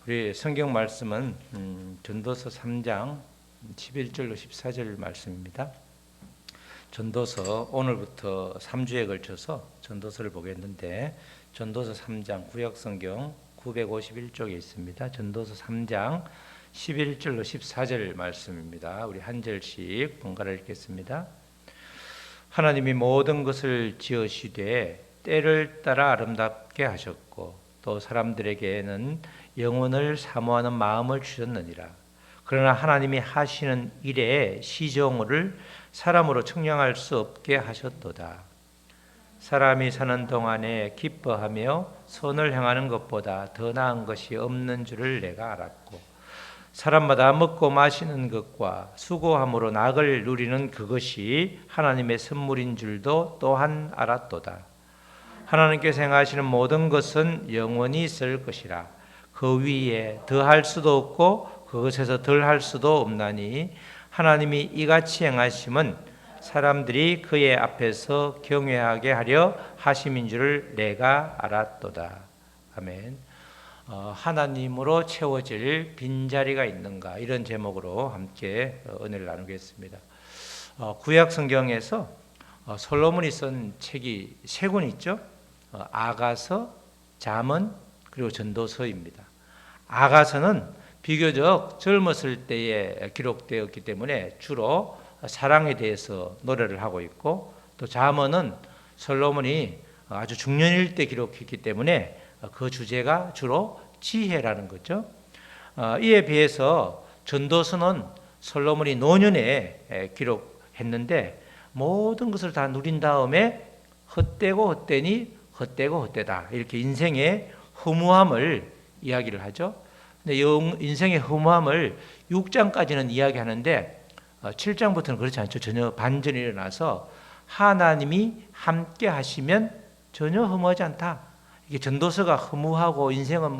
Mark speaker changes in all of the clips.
Speaker 1: 우리 성경 말씀은 전도서 3장 11절로 14절 말씀입니다. 전도서 오늘부터 3주에 걸쳐서 전도서를 보겠는데 전도서 3장 구약성경 951쪽에 있습니다. 전도서 3장 11절로 14절 말씀입니다. 우리 한 절씩 번갈아 읽겠습니다. 하나님이 모든 것을 지으시되 때를 따라 아름답게 하셨고 또 사람들에게는 영혼을 사모하는 마음을 주셨느니라. 그러나 하나님이 하시는 일에 시종을 사람으로 측량할 수 없게 하셨도다. 사람이 사는 동안에 기뻐하며 선을 행하는 것보다 더 나은 것이 없는 줄을 내가 알았고 사람마다 먹고 마시는 것과 수고함으로 낙을 누리는 그것이 하나님의 선물인 줄도 또한 알았도다. 하나님께서 행하시는 모든 것은 영원히 있을 것이라. 그 위에 더할 수도 없고 그것에서 덜할 수도 없나니 하나님이 이같이 행하심은 사람들이 그의 앞에서 경외하게 하려 하심인 줄을 내가 알았도다. 아멘. 하나님으로 채워질 빈자리가 있는가, 이런 제목으로 함께 은혜를 나누겠습니다. 구약 성경에서 솔로몬이 쓴 책이 세 권 있죠. 아가서, 잠언, 그리고 전도서입니다. 아가서는 비교적 젊었을 때에 기록되었기 때문에 주로 사랑에 대해서 노래를 하고 있고, 또 잠언은 솔로몬이 아주 중년일 때 기록했기 때문에 그 주제가 주로 지혜라는 거죠. 이에 비해서 전도서는 솔로몬이 노년에 기록했는데 모든 것을 다 누린 다음에 헛되고 헛되니 헛되고 헛되다, 이렇게 인생의 허무함을 이야기를 하죠. 근데 인생의 허무함을 6장까지는 이야기하는데 7장부터는 그렇지 않죠. 전혀 반전이 일어나서 하나님이 함께 하시면 전혀 허무하지 않다. 이게 전도서가 허무하고 인생은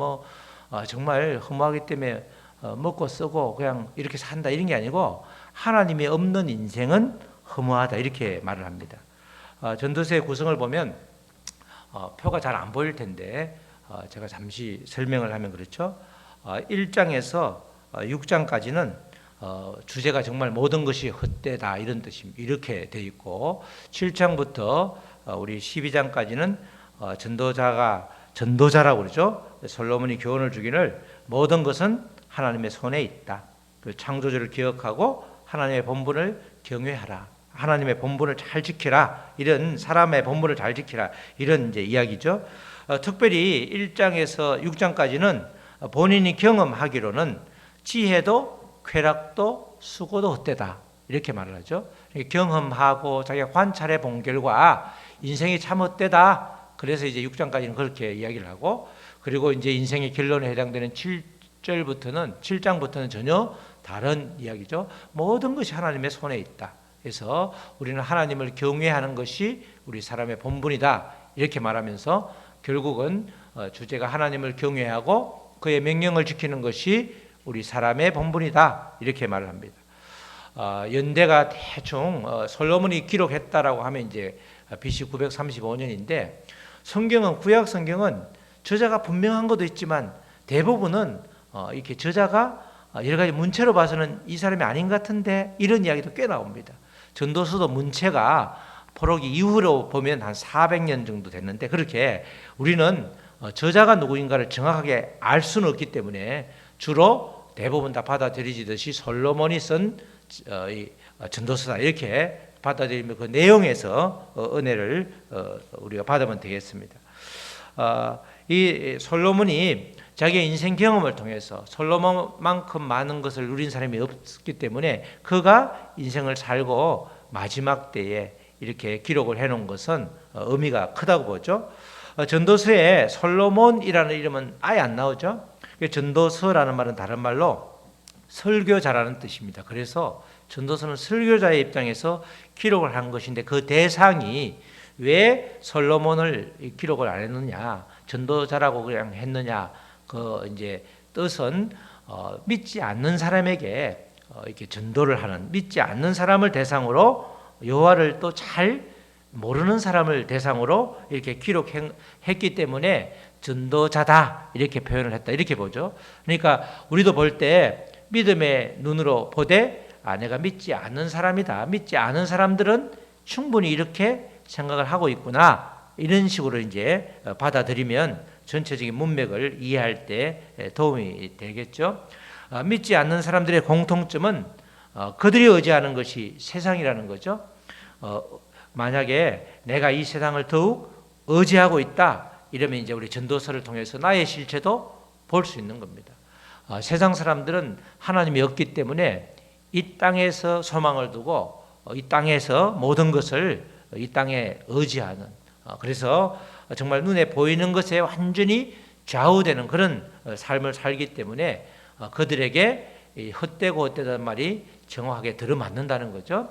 Speaker 1: 정말 허무하기 때문에 먹고 쓰고 그냥 이렇게 산다, 이런 게 아니고 하나님이 없는 인생은 허무하다, 이렇게 말을 합니다. 전도서의 구성을 보면 표가 잘 안 보일 텐데 제가 잠시 설명을 하면 그렇죠. 1장에서 6장까지는 주제가 정말 모든 것이 헛되다, 이런 뜻입니다. 이렇게 돼 있고 7장부터 우리 12장까지는 전도자라고 그러죠. 솔로몬이 교훈을 주기를 모든 것은 하나님의 손에 있다. 그 창조주를 기억하고 하나님의 본분을 경외하라. 하나님의 본분을 잘 지키라. 이런 사람의 본분을 잘 지키라. 이런 이제 이야기죠. 특별히 1장에서 6장까지는 본인이 경험하기로는 지혜도 쾌락도 수고도 헛되다, 이렇게 말을 하죠. 경험하고 자기가 관찰해 본 결과 인생이 참 헛되다. 그래서 이제 6장까지는 그렇게 이야기를 하고, 그리고 이제 인생의 결론에 해당되는 7장부터는 전혀 다른 이야기죠. 모든 것이 하나님의 손에 있다. 그래서 우리는 하나님을 경외하는 것이 우리 사람의 본분이다, 이렇게 말하면서 결국은 주제가 하나님을 경외하고 그의 명령을 지키는 것이 우리 사람의 본분이다, 이렇게 말을 합니다. 연대가 대충 솔로몬이 기록했다라고 하면 이제 BC 935년인데 성경은, 구약 성경은 저자가 분명한 것도 있지만 대부분은 이렇게 저자가 여러 가지 문체로 봐서는 이 사람이 아닌 것 같은데, 이런 이야기도 꽤 나옵니다. 전도서도 문체가 포로기 이후로 보면 한 400년 정도 됐는데, 그렇게 우리는 저자가 누구인가를 정확하게 알 수는 없기 때문에 주로 대부분 다 받아들이듯이 솔로몬이 쓴 전도서다, 이렇게 받아들이면 그 내용에서 은혜를 우리가 받으면 되겠습니다. 이 솔로몬이 자기의 인생 경험을 통해서 솔로몬만큼 많은 것을 누린 사람이 없기 때문에 그가 인생을 살고 마지막 때에 이렇게 기록을 해놓은 것은 의미가 크다고 보죠. 전도서에 솔로몬이라는 이름은 아예 안 나오죠. 전도서라는 말은 다른 말로 설교자라는 뜻입니다. 그래서 전도서는 설교자의 입장에서 기록을 한 것인데, 그 대상이 왜 솔로몬을 기록을 안 했느냐, 전도자라고 그냥 했느냐, 그 이제 뜻은 믿지 않는 사람에게 이렇게 전도를 하는, 믿지 않는 사람을 대상으로 여호와를 또 잘 모르는 사람을 대상으로 이렇게 기록했기 때문에 전도자다 이렇게 표현을 했다 이렇게 보죠. 그러니까 우리도 볼 때 믿음의 눈으로 보되 내가 믿지 않는 사람이다. 믿지 않은 사람들은 충분히 이렇게 생각을 하고 있구나. 이런 식으로 이제 받아들이면 전체적인 문맥을 이해할 때 도움이 되겠죠. 믿지 않는 사람들의 공통점은 그들이 의지하는 것이 세상이라는 거죠. 만약에 내가 이 세상을 더욱 의지하고 있다 이러면 이제 우리 전도서를 통해서 나의 실체도 볼 수 있는 겁니다. 세상 사람들은 하나님이 없기 때문에 이 땅에서 소망을 두고 이 땅에서 모든 것을 이 땅에 의지하는, 그래서 정말 눈에 보이는 것에 완전히 좌우되는 그런 삶을 살기 때문에 그들에게 헛되고 헛되다는 말이 정확하게 들어맞는다는 거죠.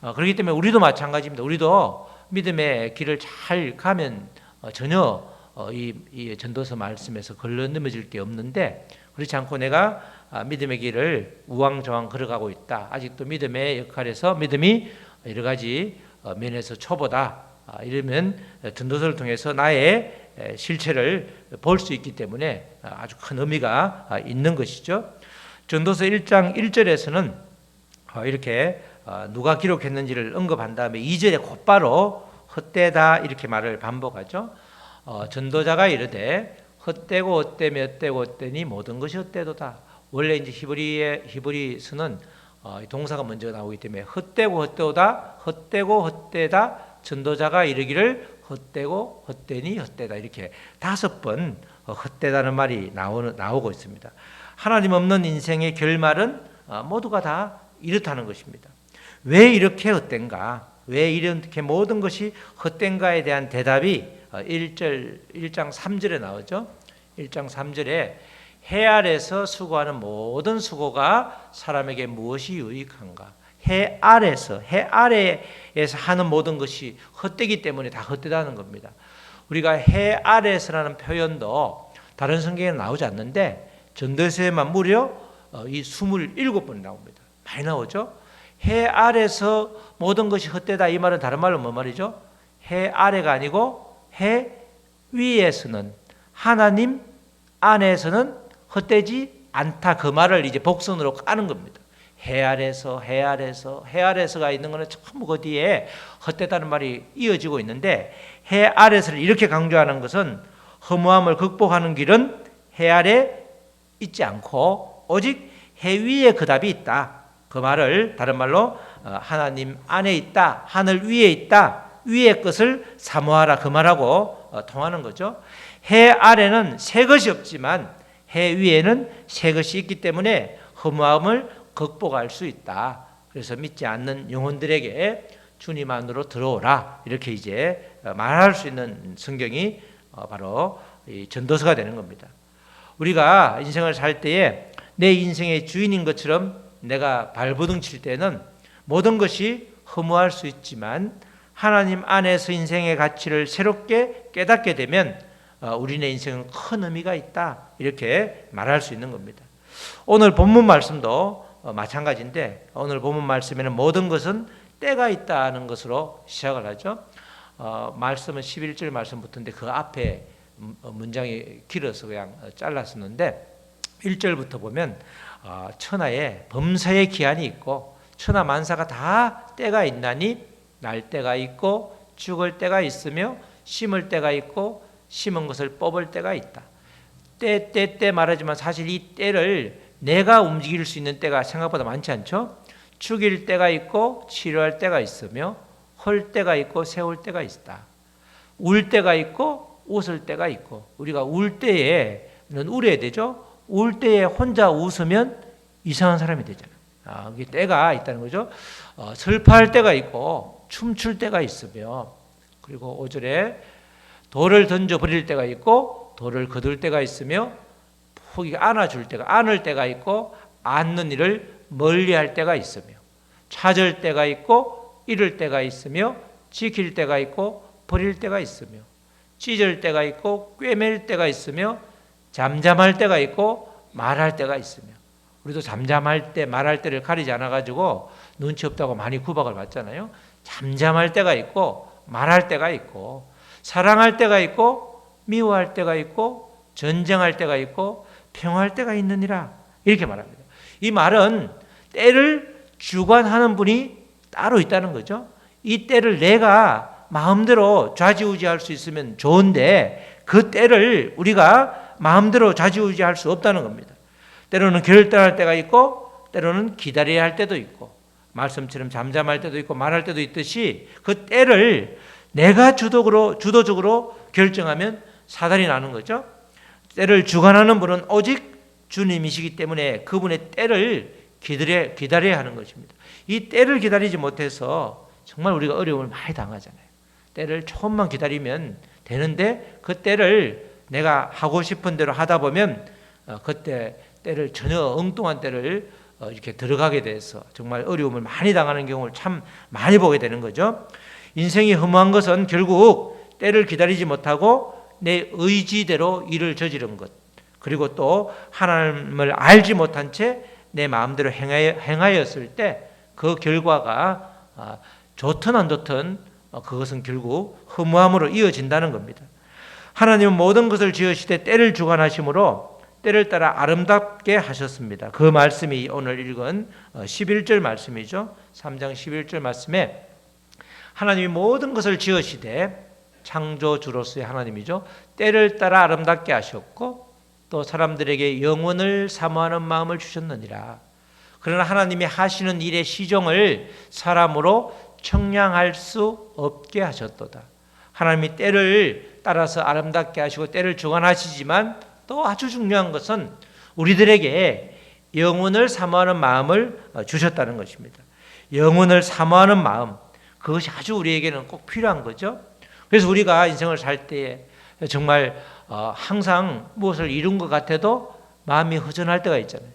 Speaker 1: 그렇기 때문에 우리도 마찬가지입니다. 우리도 믿음의 길을 잘 가면 전혀 이 전도서 말씀에서 걸러넘어질 게 없는데, 그렇지 않고 내가 믿음의 길을 우왕좌왕 걸어가고 있다, 아직도 믿음의 역할에서 믿음이 여러 가지 면에서 초보다, 이러면 전도서를 통해서 나의 실체를 볼 수 있기 때문에 아주 큰 의미가 있는 것이죠. 전도서 1장 1절에서는 이렇게 누가 기록했는지를 언급한 다음에 2절에 곧바로 헛되다 이렇게 말을 반복하죠. 전도자가 이르되 헛되고 헛되며 헛되고 헛되니 모든 것이 헛되도다. 원래 이제 히브리서는 동사가 먼저 나오기 때문에 헛되고 헛되도다, 헛되고 헛되다, 전도자가 이르기를 헛되고 헛되니 헛되다, 이렇게 5번 헛되다는 말이 나오고 있습니다. 하나님 없는 인생의 결말은 모두가 다 이렇다는 것입니다. 왜 이렇게 헛된가? 왜 이렇게 모든 것이 헛된가에 대한 대답이 1장 3절에 나오죠. 1장 3절에 해 아래서 수고하는 모든 수고가 사람에게 무엇이 유익한가? 해 아래에서 하는 모든 것이 헛되기 때문에 다 헛되다는 겁니다. 우리가 해 아래에서라는 표현도 다른 성경에는 나오지 않는데 전도서에만 무려 이 27번 나옵니다. 많이 나오죠. 해 아래서 모든 것이 헛되다, 이 말은 다른 말로 뭐 말이죠? 해 아래가 아니고 해 위에서는, 하나님 안에서는 헛되지 않다, 그 말을 이제 복선으로 까는 겁니다. 해 아래서가 있는 것은 전부 그 뒤에 헛되다는 말이 이어지고 있는데, 해 아래서를 이렇게 강조하는 것은 허무함을 극복하는 길은 해 아래 있지 않고 오직 해 위에 그 답이 있다. 그 말을 다른 말로 하나님 안에 있다, 하늘 위에 있다, 위의 것을 사모하라, 그 말하고 통하는 거죠. 해 아래는 새 것이 없지만 해 위에는 새 것이 있기 때문에 허무함을 극복할 수 있다. 그래서 믿지 않는 영혼들에게 주님 안으로 들어오라, 이렇게 이제 말할 수 있는 성경이 바로 이 전도서가 되는 겁니다. 우리가 인생을 살 때에 내 인생의 주인인 것처럼 내가 발버둥 칠 때는 모든 것이 허무할 수 있지만 하나님 안에서 인생의 가치를 새롭게 깨닫게 되면 우리네 인생은 큰 의미가 있다, 이렇게 말할 수 있는 겁니다. 오늘 본문 말씀도 마찬가지인데, 오늘 본문 말씀에는 모든 것은 때가 있다는 것으로 시작을 하죠. 말씀은 11절 말씀부터인데 그 앞에 문장이 길어서 그냥 잘랐었는데 1절부터 보면 천하에 범사의 기한이 있고 천하 만사가 다 때가 있나니 날 때가 있고 죽을 때가 있으며 심을 때가 있고 심은 것을 뽑을 때가 있다. 때 말하지만 사실 이 때를 내가 움직일 수 있는 때가 생각보다 많지 않죠. 죽일 때가 있고 치료할 때가 있으며 헐 때가 있고 세울 때가 있다. 울 때가 있고 웃을 때가 있고, 우리가 울 때에는 울어야 되죠. 울 때에 혼자 웃으면 이상한 사람이 되잖아요. 이게 때가 있다는 거죠. 슬퍼할 때가 있고 춤출 때가 있으며, 그리고 5절에 돌을 던져 버릴 때가 있고 돌을 거둘 때가 있으며, 폭이 안아줄 때가, 안을 때가 있고 안는 일을 멀리할 때가 있으며, 찾을 때가 있고 잃을 때가 있으며, 지킬 때가 있고 버릴 때가 있으며, 찢을 때가 있고 꿰맬 때가 있으며, 잠잠할 때가 있고 말할 때가 있으며. 우리도 잠잠할 때 말할 때를 가리지 않아 가지고 눈치 없다고 많이 구박을 받잖아요. 잠잠할 때가 있고 말할 때가 있고, 사랑할 때가 있고, 미워할 때가 있고, 전쟁할 때가 있고, 평화할 때가 있느니라, 이렇게 말합니다. 이 말은 때를 주관하는 분이 따로 있다는 거죠. 이 때를 내가 마음대로 좌지우지할 수 있으면 좋은데 그 때를 우리가 마음대로 좌지우지할 수 없다는 겁니다. 때로는 결단할 때가 있고, 때로는 기다려야 할 때도 있고, 말씀처럼 잠잠할 때도 있고 말할 때도 있듯이 그 때를 내가 주도적으로 결정하면 사달이 나는 거죠. 때를 주관하는 분은 오직 주님이시기 때문에 그분의 때를 기다려야 하는 것입니다. 이 때를 기다리지 못해서 정말 우리가 어려움을 많이 당하잖아요. 때를 조금만 기다리면 되는데 그 때를 내가 하고 싶은 대로 하다 보면 그때 때를 전혀 엉뚱한 때를 이렇게 들어가게 돼서 정말 어려움을 많이 당하는 경우를 참 많이 보게 되는 거죠. 인생이 허무한 것은 결국 때를 기다리지 못하고 내 의지대로 일을 저지른 것, 그리고 또 하나님을 알지 못한 채 내 마음대로 행하였을 때 그 결과가 좋든 안 좋든 그것은 결국 허무함으로 이어진다는 겁니다. 하나님은 모든 것을 지으시되 때를 주관하심으로 때를 따라 아름답게 하셨습니다. 그 말씀이 오늘 읽은 11절 말씀이죠. 3장 11절 말씀에 하나님이 모든 것을 지으시되, 창조주로서의 하나님이죠, 때를 따라 아름답게 하셨고 또 사람들에게 영원을 사모하는 마음을 주셨느니라. 그러나 하나님이 하시는 일의 시종을 사람으로 청량할 수 없게 하셨도다. 하나님이 때를 따라서 아름답게 하시고 때를 주관하시지만 또 아주 중요한 것은 우리들에게 영혼을 사모하는 마음을 주셨다는 것입니다. 영혼을 사모하는 마음, 그것이 아주 우리에게는 꼭 필요한 거죠. 그래서 우리가 인생을 살 때에 정말 항상 무엇을 이룬 것 같아도 마음이 허전할 때가 있잖아요.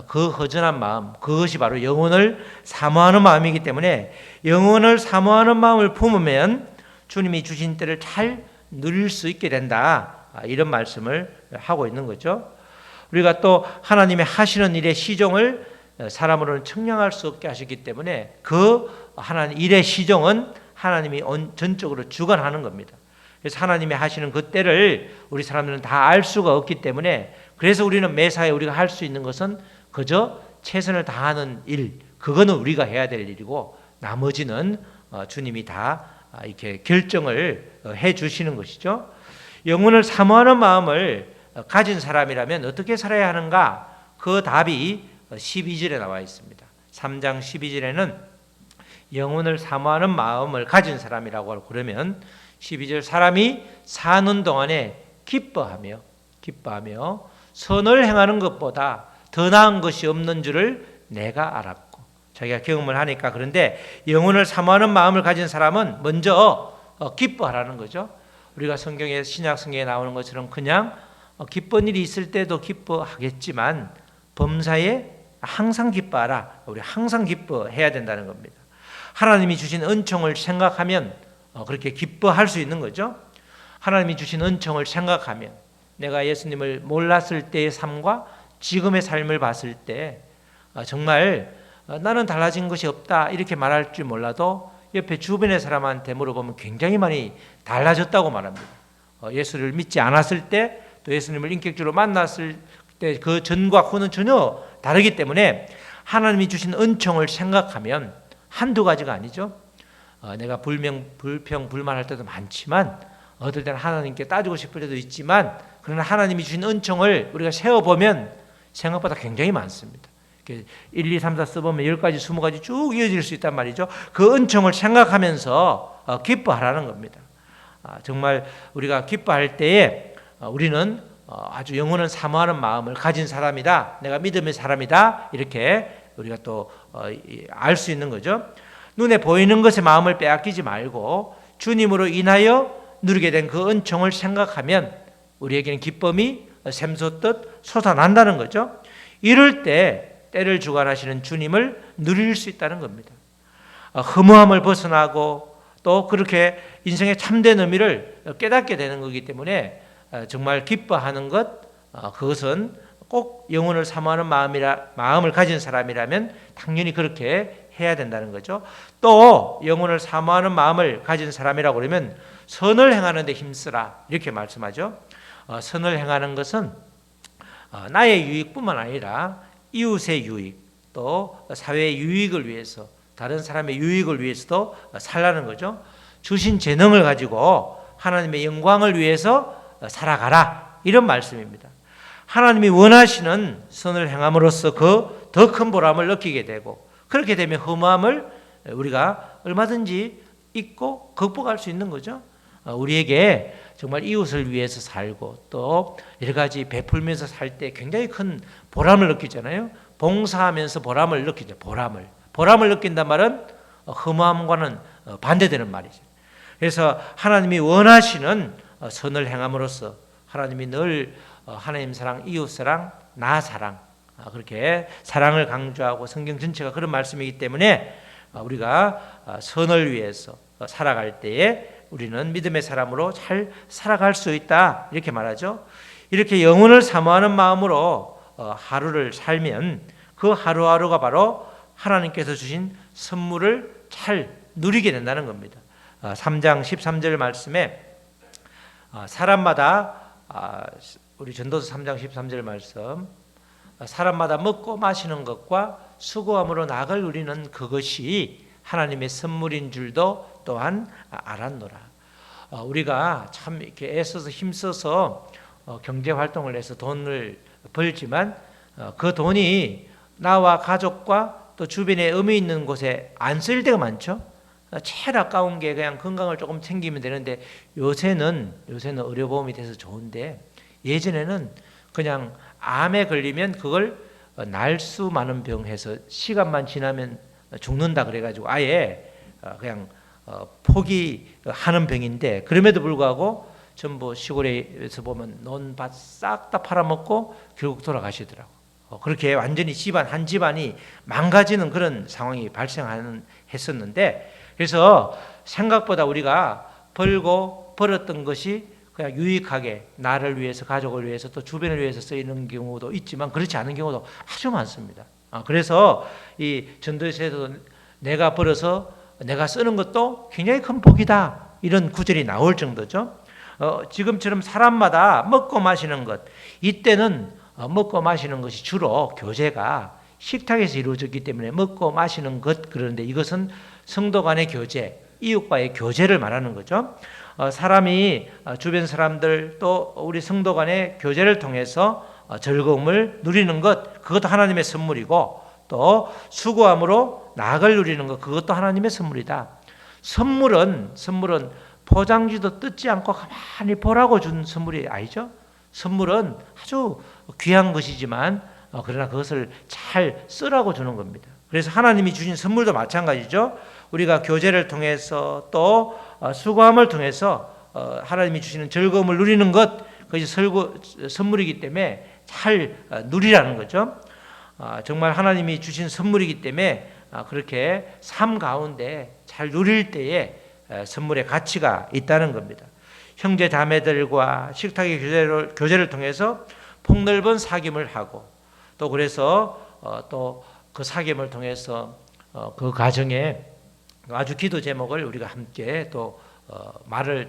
Speaker 1: 그 허전한 마음, 그것이 바로 영혼을 사모하는 마음이기 때문에 영혼을 사모하는 마음을 품으면 주님이 주신 때를 잘 누릴 수 있게 된다, 이런 말씀을 하고 있는 거죠. 우리가 또 하나님의 하시는 일의 시종을 사람으로는 청량할 수 없게 하셨기 때문에 그 하나님 일의 시종은 하나님이 전적으로 주관하는 겁니다. 그래서 하나님이 하시는 그 때를 우리 사람들은 다 알 수가 없기 때문에, 그래서 우리는 매사에 우리가 할 수 있는 것은 그저 최선을 다하는 일, 그거는 우리가 해야 될 일이고 나머지는 주님이 다 이렇게 결정을 해 주시는 것이죠. 영혼을 사모하는 마음을 가진 사람이라면 어떻게 살아야 하는가? 그 답이 12절에 나와 있습니다. 3장 12절에는 영혼을 사모하는 마음을 가진 사람이라고 그러면 12절, 사람이 사는 동안에 기뻐하며 선을 행하는 것보다 더 나은 것이 없는 줄을 내가 알았고, 자기가 경험을 하니까. 그런데 영혼을 사모하는 마음을 가진 사람은 먼저 기뻐하라는 거죠. 우리가 성경에, 신약 성경에 나오는 것처럼 그냥 기쁜 일이 있을 때도 기뻐하겠지만 범사에 항상 기뻐하라, 우리 항상 기뻐해야 된다는 겁니다. 하나님이 주신 은총을 생각하면 그렇게 기뻐할 수 있는 거죠. 하나님이 주신 은총을 생각하면, 내가 예수님을 몰랐을 때의 삶과 지금의 삶을 봤을 때 정말 나는 달라진 것이 없다 이렇게 말할 줄 몰라도 옆에 주변의 사람한테 물어보면 굉장히 많이 달라졌다고 말합니다. 예수를 믿지 않았을 때, 또 예수님을 인격적으로 만났을 때 그 전과 후는 전혀 다르기 때문에 하나님이 주신 은총을 생각하면, 한두 가지가 아니죠. 내가 불평 불만할 때도 많지만 어떨 때는 하나님께 따지고 싶을 때도 있지만, 그러나 하나님이 주신 은총을 우리가 세어보면 생각보다 굉장히 많습니다. 1, 2, 3, 4 써보면 10가지, 20가지 쭉 이어질 수 있단 말이죠. 그 은총을 생각하면서 기뻐하라는 겁니다. 정말 우리가 기뻐할 때에 우리는 아주 영혼을 사모하는 마음을 가진 사람이다, 내가 믿음의 사람이다, 이렇게 우리가 또 알 수 있는 거죠. 눈에 보이는 것에 마음을 빼앗기지 말고 주님으로 인하여 누리게 된 그 은총을 생각하면 우리에게는 기쁨이 샘솟듯 솟아난다는 거죠. 이럴 때 때를 주관하시는 주님을 누릴 수 있다는 겁니다. 허무함을 벗어나고 또 그렇게 인생의 참된 의미를 깨닫게 되는 거기 때문에 정말 기뻐하는 것, 그것은 꼭 영혼을 사모하는 마음을 가진 사람이라면 당연히 그렇게 해야 된다는 거죠. 또 영혼을 사모하는 마음을 가진 사람이라고 그러면 선을 행하는 데 힘쓰라 이렇게 말씀하죠. 선을 행하는 것은 나의 유익뿐만 아니라 이웃의 유익 또 사회의 유익을 위해서 다른 사람의 유익을 위해서도 살라는 거죠. 주신 재능을 가지고 하나님의 영광을 위해서 살아가라 이런 말씀입니다. 하나님이 원하시는 선을 행함으로써 그 더 큰 보람을 느끼게 되고 그렇게 되면 허무함을 우리가 얼마든지 잊고 극복할 수 있는 거죠. 우리에게 정말 이웃을 위해서 살고 또 여러 가지 베풀면서 살 때 굉장히 큰 보람을 느끼잖아요. 봉사하면서 보람을 느끼죠. 보람을 느낀단 말은 허무함과는 반대되는 말이죠. 그래서 하나님이 원하시는 선을 행함으로써 하나님이 늘 하나님 사랑, 이웃 사랑, 나 사랑 그렇게 사랑을 강조하고 성경 전체가 그런 말씀이기 때문에 우리가 선을 위해서 살아갈 때에 우리는 믿음의 사람으로 잘 살아갈 수 있다 이렇게 말하죠. 이렇게 영혼을 사모하는 마음으로 하루를 살면 그 하루하루가 바로 하나님께서 주신 선물을 잘 누리게 된다는 겁니다. 3장 13절 말씀에 사람마다 우리 전도서 3장 13절 말씀 사람마다 먹고 마시는 것과 수고함으로 낙을 누리는 그것이 하나님의 선물인 줄도 또한 알았노라. 우리가 참 이렇게 애써서 힘써서 경제 활동을 해서 돈을 벌지만 그 돈이 나와 가족과 또 주변에 의미 있는 곳에 안 쓰일 때가 많죠. 제일 아까운 게 그냥 건강을 조금 챙기면 되는데 요새는 의료보험이 돼서 좋은데 예전에는 그냥 암에 걸리면 그걸 날수 많은 병해서 시간만 지나면 죽는다 그래가지고 아예 그냥 포기하는 병인데 그럼에도 불구하고 전부 시골에서 보면 논밭 싹 다 팔아먹고 결국 돌아가시더라고. 그렇게 완전히 한 집안이 망가지는 그런 상황이 발생했었는데 그래서 생각보다 우리가 벌었던 것이 그냥 유익하게 나를 위해서 가족을 위해서 또 주변을 위해서 쓰이는 경우도 있지만 그렇지 않은 경우도 아주 많습니다. 그래서 이 전도서에서 내가 벌어서 내가 쓰는 것도 굉장히 큰 복이다 이런 구절이 나올 정도죠. 지금처럼 사람마다 먹고 마시는 것 이때는 먹고 마시는 것이 주로 교제가 식탁에서 이루어졌기 때문에 먹고 마시는 것 그런데 이것은 성도 간의 교제 이웃과의 교제를 말하는 거죠. 사람이 주변 사람들 또 우리 성도 간의 교제를 통해서 즐거움을 누리는 것 그것도 하나님의 선물이고 또 수고함으로 낙을 누리는 것 그것도 하나님의 선물이다. 선물은 포장지도 뜯지 않고 가만히 보라고 준 선물이 아니죠. 선물은 아주 귀한 것이지만 그러나 그것을 잘 쓰라고 주는 겁니다. 그래서 하나님이 주신 선물도 마찬가지죠. 우리가 교제를 통해서 또 수고함을 통해서 하나님이 주시는 즐거움을 누리는 것 그것이 선물이기 때문에 잘 누리라는 거죠. 정말 하나님이 주신 선물이기 때문에 그렇게 삶 가운데 잘 누릴 때에 선물의 가치가 있다는 겁니다. 형제 자매들과 식탁의 교제를 통해서 폭넓은 사귐을 하고 또 그래서 또 그 사귐을 통해서 그 가정에 아주 기도 제목을 우리가 함께 또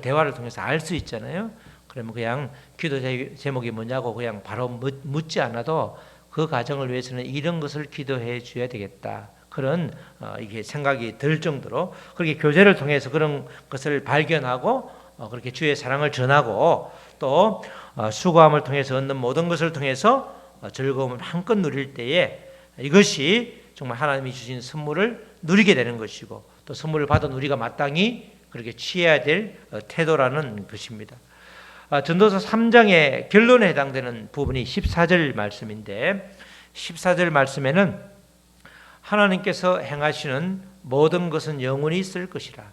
Speaker 1: 대화를 통해서 알 수 있잖아요. 그러면 그냥 기도 제목이 뭐냐고 그냥 바로 묻지 않아도 그 가정을 위해서는 이런 것을 기도해 줘야 되겠다. 그런 이게 생각이 들 정도로 그렇게 교제를 통해서 그런 것을 발견하고 그렇게 주의 사랑을 전하고 또 수고함을 통해서 얻는 모든 것을 통해서 즐거움을 한껏 누릴 때에 이것이 정말 하나님이 주신 선물을 누리게 되는 것이고 또 선물을 받은 우리가 마땅히 그렇게 취해야 될 태도라는 것입니다. 전도서 3장의 결론에 해당되는 부분이 14절 말씀인데 14절 말씀에는 하나님께서 행하시는 모든 것은 영원히 있을 것이라.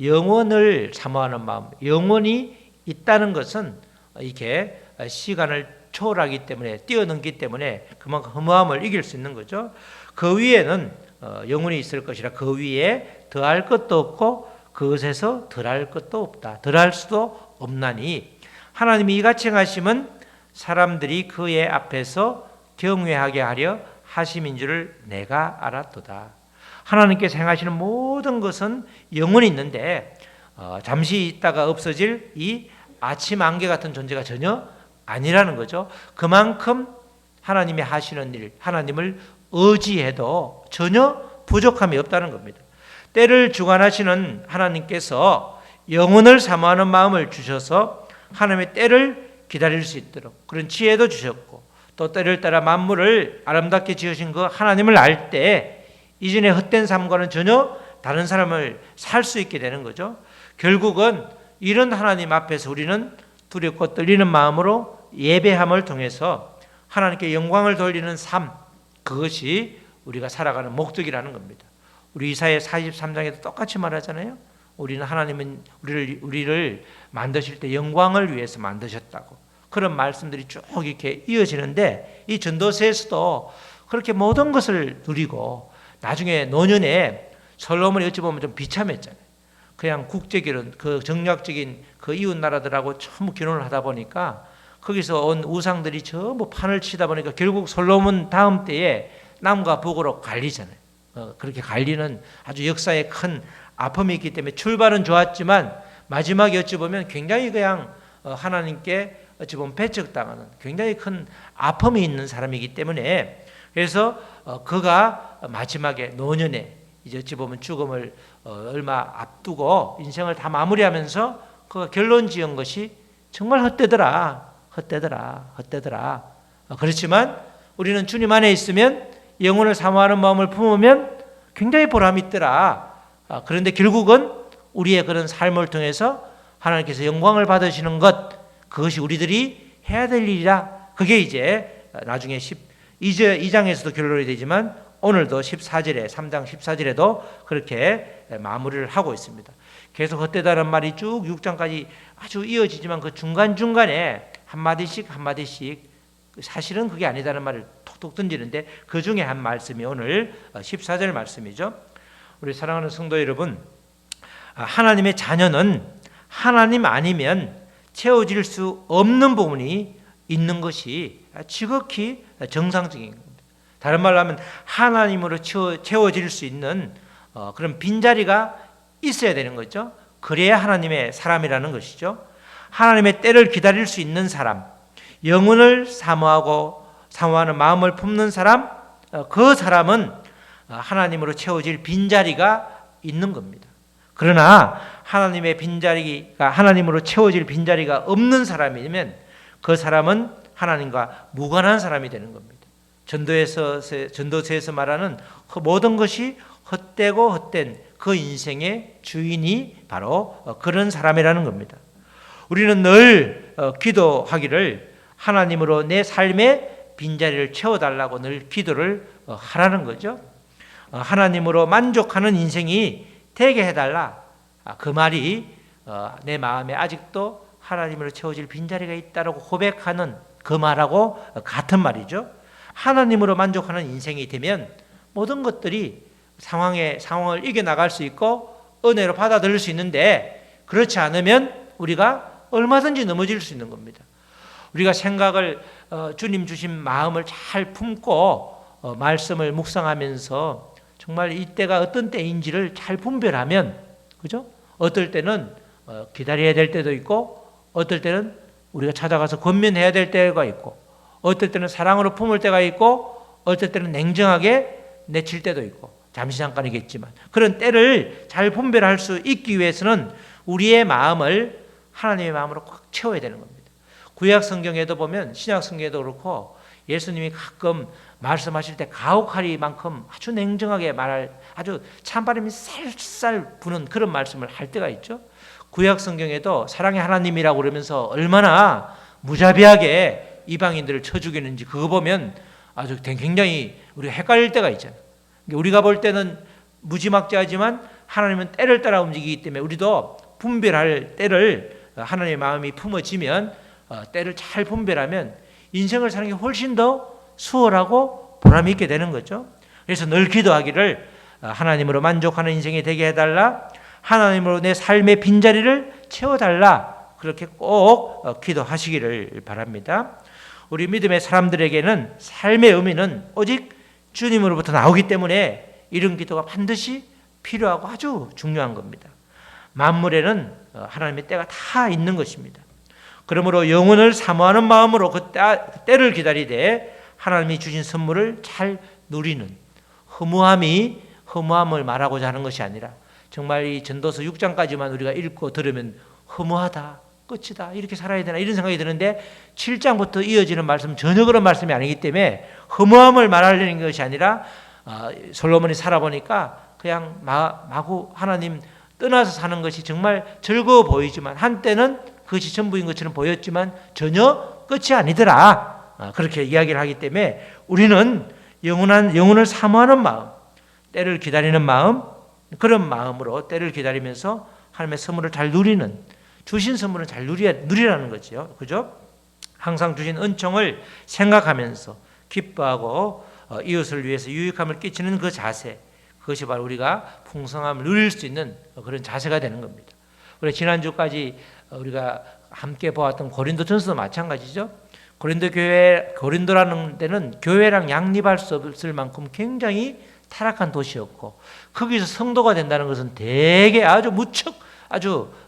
Speaker 1: 영원을 사모하는 마음, 영원이 있다는 것은 이렇게 시간을 초월하기 때문에 뛰어넘기 때문에 그만큼 허무함을 이길 수 있는 거죠. 그 위에는 영원히 있을 것이라. 그 위에 더할 것도 없고 그것에서 덜할 것도 없다. 덜할 수도 없나니 하나님이 이같이 행하심은 사람들이 그의 앞에서 경외하게 하려 하심인 줄을 내가 알았도다. 하나님께서 행하시는 모든 것은 영원히 있는데 잠시 있다가 없어질 이 아침 안개 같은 존재가 전혀 아니라는 거죠. 그만큼 하나님이 하시는 일, 하나님을 의지해도 전혀 부족함이 없다는 겁니다. 때를 주관하시는 하나님께서 영혼을 사모하는 마음을 주셔서 하나님의 때를 기다릴 수 있도록 그런 지혜도 주셨고, 또 때를 따라 만물을 아름답게 지으신 그 하나님을 알 때 이전의 헛된 삶과는 전혀 다른 삶을 살 수 있게 되는 거죠. 결국은 이런 하나님 앞에서 우리는 두렵고 떨리는 마음으로 예배함을 통해서 하나님께 영광을 돌리는 삶, 그것이 우리가 살아가는 목적이라는 겁니다. 우리 이사야 43장에도 똑같이 말하잖아요. 우리는 하나님은 우리를 만드실 때 영광을 위해서 만드셨다고. 그런 말씀들이 쭉 이렇게 이어지는데, 이 전도서에서도 그렇게 모든 것을 누리고 나중에 노년에 솔로몬이 어찌 보면 좀 비참했잖아요. 그냥 국제결혼, 그 정략적인 그 이웃 나라들하고 전부 결혼을 하다 보니까 거기서 온 우상들이 전부 판을 치다 보니까 결국 솔로몬 다음 때에 남과 북으로 갈리잖아요. 그렇게 갈리는 아주 역사에 큰 아픔이 있기 때문에 출발은 좋았지만 마지막에 어찌 보면 굉장히 그냥 하나님께 어찌 보면 배척당하는 굉장히 큰 아픔이 있는 사람이기 때문에, 그래서 그가 마지막에 노년에 이제 어찌 보면 죽음을 얼마 앞두고 인생을 다 마무리하면서 그가 결론 지은 것이 정말 헛되더라. 그렇지만 우리는 주님 안에 있으면 영혼을 사모하는 마음을 품으면 굉장히 보람이 있더라. 그런데 결국은 우리의 그런 삶을 통해서 하나님께서 영광을 받으시는 것, 그것이 우리들이 해야 될 일이라. 그게 이제 나중에 2장에서도 결론이 되지만 오늘도 14절에 3장 14절에도 그렇게 마무리를 하고 있습니다. 계속 헛되다는 말이 쭉 6장까지 아주 이어지지만 그 중간중간에 한마디씩 사실은 그게 아니다는 말을 톡톡 던지는데, 그 중에 한 말씀이 오늘 14절 말씀이죠. 우리 사랑하는 성도 여러분, 하나님의 자녀는 하나님 아니면 채워질 수 없는 부분이 있는 것이 지극히 정상적인 겁니다. 다른 말로 하면 하나님으로 채워질 수 있는 그런 빈자리가 있어야 되는 거죠. 그래야 하나님의 사람이라는 것이죠. 하나님의 때를 기다릴 수 있는 사람, 영혼을 사모하는 마음을 품는 사람, 그 사람은 하나님으로 채워질 빈자리가 있는 겁니다. 그러나 하나님으로 채워질 빈자리가 없는 사람이면 그 사람은 하나님과 무관한 사람이 되는 겁니다. 전도서에서 말하는 그 모든 것이 헛되고 헛된 그 인생의 주인이 바로 그런 사람이라는 겁니다. 우리는 늘 기도하기를 하나님으로 내 삶의 빈자리를 채워달라고 늘 기도를 하라는 거죠. 하나님으로 만족하는 인생이 되게 해달라. 그 말이 내 마음에 아직도 하나님으로 채워질 빈자리가 있다고 고백하는 그 말하고 같은 말이죠. 하나님으로 만족하는 인생이 되면 모든 것들이 상황을 이겨나갈 수 있고 은혜로 받아들일 수 있는데, 그렇지 않으면 우리가 얼마든지 넘어질 수 있는 겁니다. 우리가 생각을 주님 주신 마음을 잘 품고 말씀을 묵상하면서 정말 이때가 어떤 때인지를 잘 분별하면, 그죠? 어떨 때는 기다려야 될 때도 있고, 어떨 때는 우리가 찾아가서 권면해야 될 때가 있고, 어떨 때는 사랑으로 품을 때가 있고, 어떨 때는 냉정하게 내칠 때도 있고, 잠시 잠깐이겠지만 그런 때를 잘 분별할 수 있기 위해서는 우리의 마음을 하나님의 마음으로 꽉 채워야 되는 겁니다. 구약 성경에도 보면, 신약 성경에도 그렇고, 예수님이 가끔 말씀하실 때 가혹하리만큼 아주 냉정하게 아주 찬바람이 쌀쌀 부는 그런 말씀을 할 때가 있죠. 구약 성경에도 사랑의 하나님이라고 그러면서 얼마나 무자비하게 이방인들을 쳐 죽이는지 그거 보면 아주 굉장히 우리가 헷갈릴 때가 있잖아요. 우리가 볼 때는 무지막지하지만 하나님은 때를 따라 움직이기 때문에 우리도 분별할 때를 하나님의 마음이 품어지면, 때를 잘 분별하면 인생을 사는 게 훨씬 더 수월하고 보람이 있게 되는 거죠. 그래서 늘 기도하기를 하나님으로 만족하는 인생이 되게 해달라, 하나님으로 내 삶의 빈자리를 채워달라, 그렇게 꼭 기도하시기를 바랍니다. 우리 믿음의 사람들에게는 삶의 의미는 오직 주님으로부터 나오기 때문에 이런 기도가 반드시 필요하고 아주 중요한 겁니다. 만물에는 하나님의 때가 다 있는 것입니다. 그러므로 영혼을 사모하는 마음으로 그 때를 기다리되 하나님이 주신 선물을 잘 누리는 허무함을 말하고자 하는 것이 아니라 정말 이 전도서 6장까지만 우리가 읽고 들으면 허무하다, 끝이다, 이렇게 살아야 되나 이런 생각이 드는데 7장부터 이어지는 말씀 전혀 그런 말씀이 아니기 때문에 허무함을 말하려는 것이 아니라 솔로몬이 살아보니까 그냥 마구 하나님 떠나서 사는 것이 정말 즐거워 보이지만 한때는 그것이 전부인 것처럼 보였지만 전혀 끝이 아니더라, 그렇게 이야기를 하기 때문에 우리는 영혼을 사모하는 마음, 때를 기다리는 마음, 그런 마음으로 때를 기다리면서 하나님의 선물을 잘 누리는, 주신 선물을 잘 누리라는 거죠. 그죠? 항상 주신 은총을 생각하면서 기뻐하고 이웃을 위해서 유익함을 끼치는 그 자세, 그것이 바로 우리가 풍성함을 누릴 수 있는 그런 자세가 되는 겁니다. 우리 지난주까지 우리가 함께 보았던 고린도전서도 마찬가지죠. 고린도라는 데는 교회랑 양립할 수 없을 만큼 굉장히 타락한 도시였고 거기서 성도가 된다는 것은 되게 무척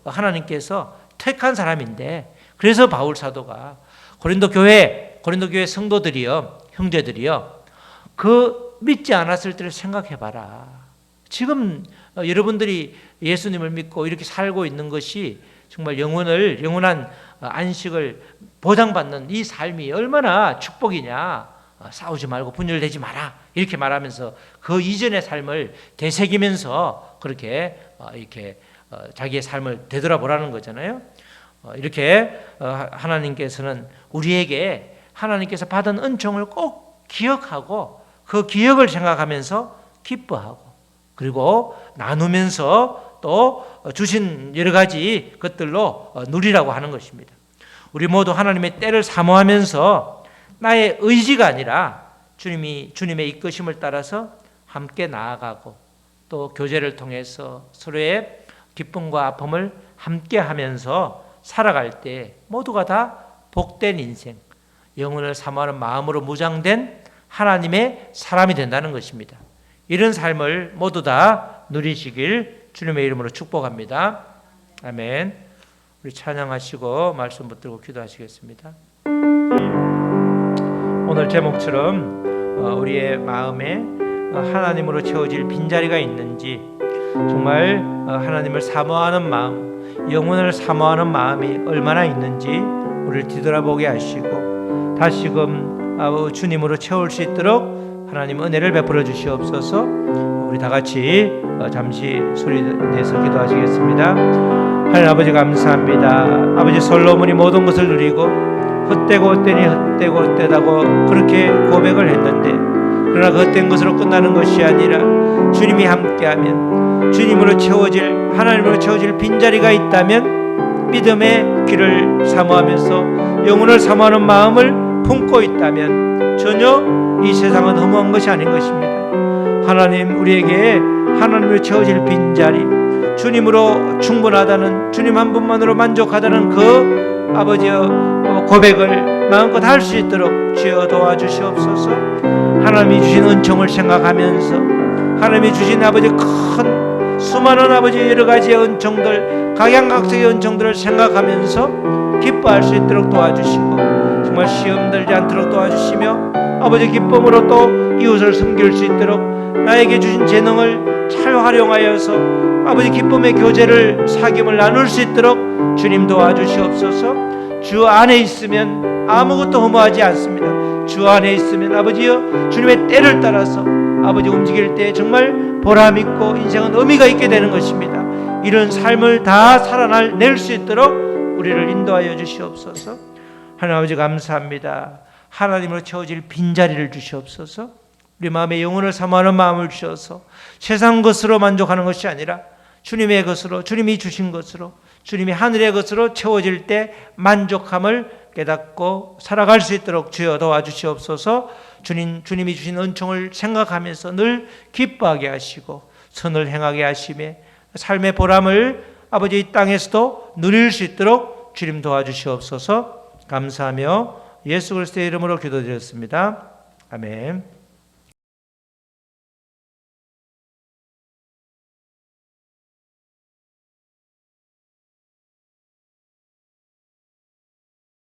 Speaker 1: 하나님께서 택한 사람인데, 그래서 바울 사도가 고린도 교회 성도들이요, 형제들이요, 그 믿지 않았을 때를 생각해봐라. 지금 여러분들이 예수님을 믿고 이렇게 살고 있는 것이 정말 영원한 안식을 보장받는 이 삶이 얼마나 축복이냐. 싸우지 말고 분열되지 마라, 이렇게 말하면서 그 이전의 삶을 되새기면서 그렇게 자기의 삶을 되돌아보라는 거잖아요. 이렇게 하나님께서는 우리에게 하나님께서 받은 은총을 꼭 기억하고 그 기억을 생각하면서 기뻐하고 그리고 나누면서 또 주신 여러 가지 것들로 누리라고 하는 것입니다. 우리 모두 하나님의 때를 사모하면서 나의 의지가 아니라 주님의 이끄심을 따라서 함께 나아가고 또 교제를 통해서 서로의 기쁨과 아픔을 함께 하면서 살아갈 때 모두가 다 복된 인생, 영혼을 사모하는 마음으로 무장된 하나님의 사람이 된다는 것입니다. 이런 삶을 모두 다 누리시길 주님의 이름으로 축복합니다. 아멘. 우리 찬양하시고 말씀 붙들고 기도하시겠습니다. 오늘 제목처럼 우리의 마음에 하나님으로 채워질 빈자리가 있는지, 정말 하나님을 사모하는 마음, 영혼을 사모하는 마음이 얼마나 있는지 우리를 뒤돌아보게 하시고 다시금 주님으로 채울 수 있도록 하나님 은혜를 베풀어 주시옵소서. 우리 다 같이 잠시 소리 내서 기도하시겠습니다. 하나님 아버지 감사합니다. 아버지 솔로몬이 모든 것을 누리고 헛되고 헛되다고 그렇게 고백을 했는데, 그러나 그 헛된 것으로 끝나는 것이 아니라 주님이 함께하면, 주님으로 채워질, 하나님으로 채워질 빈자리가 있다면, 믿음의 길을 사모하면서 영혼을 사모하는 마음을 품고 있다면 전혀 이 세상은 허무한 것이 아닌 것입니다. 하나님, 우리에게 하나님으로 채워질 빈자리, 주님으로 충분하다는, 주님 한 분만으로 만족하다는 그 아버지의 고백을 마음껏 할 수 있도록 주여 도와주시옵소서. 하나님이 주신 은총을 생각하면서, 하나님이 주신 아버지 큰 수많은 아버지 여러 가지의 은총들, 각양각색의 은총들을 생각하면서 기뻐할 수 있도록 도와주시고, 정말 시험 들지 않도록 도와주시며, 아버지 기쁨으로 또 이웃을 섬길 수 있도록 나에게 주신 재능을 잘 활용하여서 아버지 기쁨의 교제를, 사귐을 나눌 수 있도록 주님 도와주시옵소서. 주 안에 있으면 아무것도 허무하지 않습니다. 주 안에 있으면 아버지여, 주님의 때를 따라서 아버지 움직일 때 정말 보람있고 인생은 의미가 있게 되는 것입니다. 이런 삶을 다 살아낼 수 있도록 우리를 인도하여 주시옵소서. 하나님 아버지 감사합니다. 하나님으로 채워질 빈자리를 주시옵소서. 우리 마음에 영혼을 사모하는 마음을 주셔서 세상 것으로 만족하는 것이 아니라 주님의 것으로, 주님이 주신 것으로, 주님이 하늘의 것으로 채워질 때 만족함을 깨닫고 살아갈 수 있도록 주여 도와주시옵소서. 주님이 주신 은총을 생각하면서 늘 기뻐하게 하시고 선을 행하게 하시며 삶의 보람을 아버지 이 땅에서도 누릴 수 있도록 주님 도와주시옵소서. 감사하며 예수 그리스도의 이름으로 기도드렸습니다. 아멘.